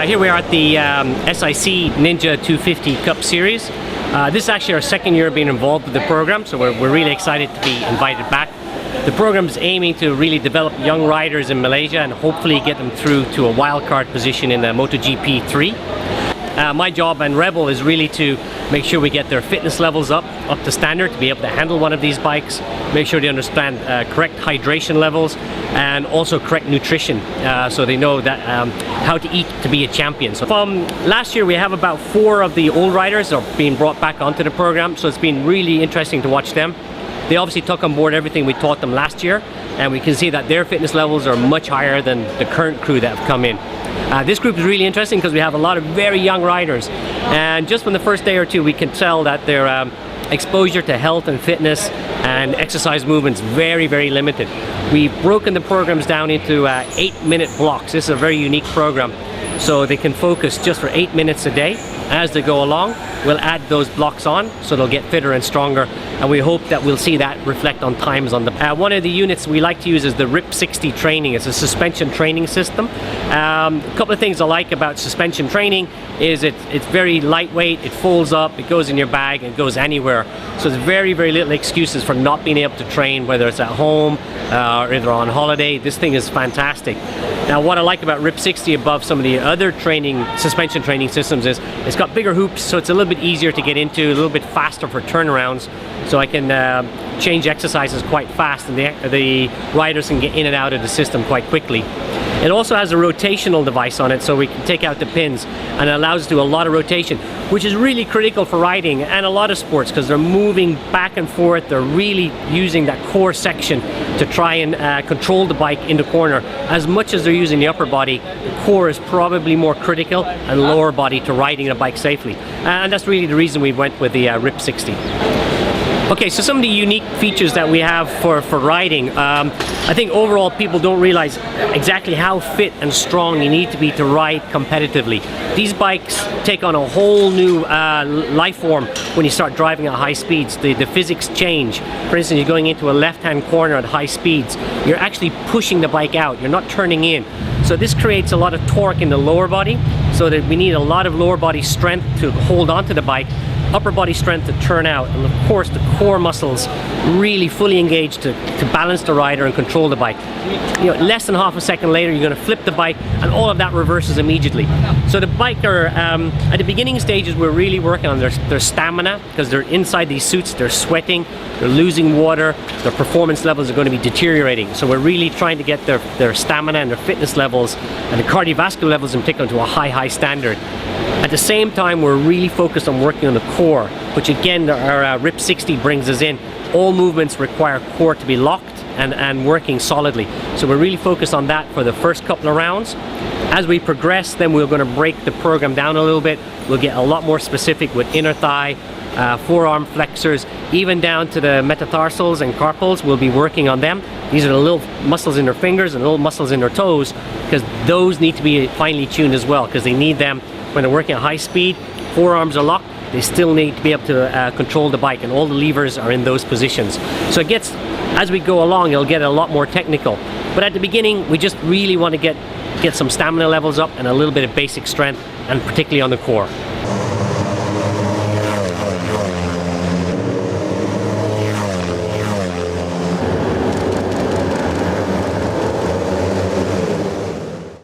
Here we are at the SIC Ninja 250 Cup Series. This is actually our second year being involved with the program, so we're really excited to be invited back. The program is aiming to really develop young riders in Malaysia and hopefully get them through to a wildcard position in the MotoGP 3. My job and Rebel is really to make sure we get their fitness levels up to standard to be able to handle one of these bikes, make sure they understand correct hydration levels and also correct nutrition, so they know that how to eat to be a champion. So from last year we have about 4 of the old riders are being brought back onto the program, so it's been really interesting to watch them. They obviously took on board everything we taught them last year, and we can see that their fitness levels are much higher than the current crew that have come in. This group is really interesting because we have a lot of very young riders, and just from the first day or two we can tell that their exposure to health and fitness and exercise movements very, very limited. We've broken the programs down into 8-minute blocks. This is a very unique program, so they can focus just for 8 minutes a day. As they go along, we'll add those blocks on so they'll get fitter and stronger, and we hope that we'll see that reflect on times on the one of the units we like to use is the RIP 60 training. It's a suspension training system. A couple of things I like about suspension training is it's very lightweight, it folds up, it goes in your bag, it goes anywhere, so there's very, very little excuses for not being able to train, whether it's at home or either on holiday. This thing is fantastic. Now what I like about RIP 60 above some of the other suspension training systems is it's got bigger hoops, so it's a little bit easier to get into, a little bit faster for turnarounds, so I can change exercises quite fast and the riders can get in and out of the system quite quickly. It also has a rotational device on it, so we can take out the pins, and it allows us to do a lot of rotation, which is really critical for riding and a lot of sports because they're moving back and forth. They're really using that core section to try and control the bike in the corner. As much as they're using the upper body, the core is probably more critical and lower body to riding a bike safely. And that's really the reason we went with the RIP 60. Okay, so some of the unique features that we have for riding, I think overall people don't realize exactly how fit and strong you need to be to ride competitively. These bikes take on a whole new life form when you start driving at high speeds. The physics change. For instance, you're going into a left-hand corner at high speeds. You're actually pushing the bike out. You're not turning in. So this creates a lot of torque in the lower body, so that we need a lot of lower body strength to hold onto the bike, upper body strength to turn out, and of course the core muscles really fully engaged to balance the rider and control the bike. You know, less than half a second later you're going to flip the bike and all of that reverses immediately. So the biker, at the beginning stages we're really working on their stamina, because they're inside these suits, they're sweating, they're losing water, their performance levels are going to be deteriorating. So we're really trying to get their stamina and their fitness levels and the cardiovascular levels in particular to a high standard. At the same time, we're really focused on working on the core, which again our RIP 60 brings us in. All movements require core to be locked and working solidly. So we're really focused on that for the first couple of rounds. As we progress, then we're going to break the program down a little bit. We'll get a lot more specific with inner thigh, forearm flexors, even down to the metatarsals and carpals. We'll be working on them. These are the little muscles in their fingers and little muscles in their toes, because those need to be finely tuned as well, because they need them when they're working at high speed. Forearms are locked, they still need to be able to control the bike, and all the levers are in those positions. So it gets, as we go along, it'll get a lot more technical. But at the beginning, we just really want to get some stamina levels up and a little bit of basic strength, and particularly on the core.